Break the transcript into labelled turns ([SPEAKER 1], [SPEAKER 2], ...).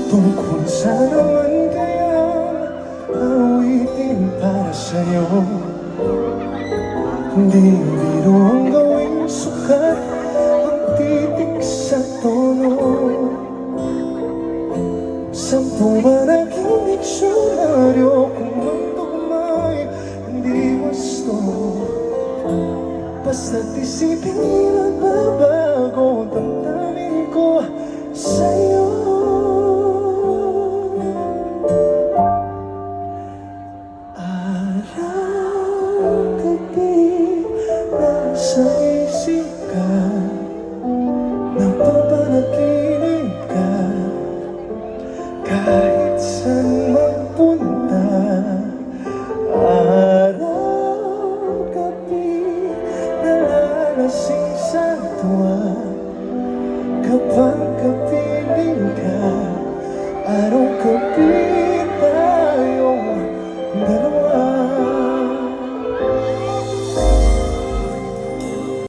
[SPEAKER 1] Tungkol sa naman kayang awitin para sa'yo. Hindi biro ang gawing sukat ang titik sa tono. Sampu ba naging diksyonaryo kung ang tugma'y hindi wasto? Basta't isipin nagbabago ang damdamin ko sa'yo. Araw-gabi nasa isip ka, napapanaginip ka, kahit saan magpunta. Araw-gabi nalalasing sa tuwa, kapag kapiling ka. Araw-gabi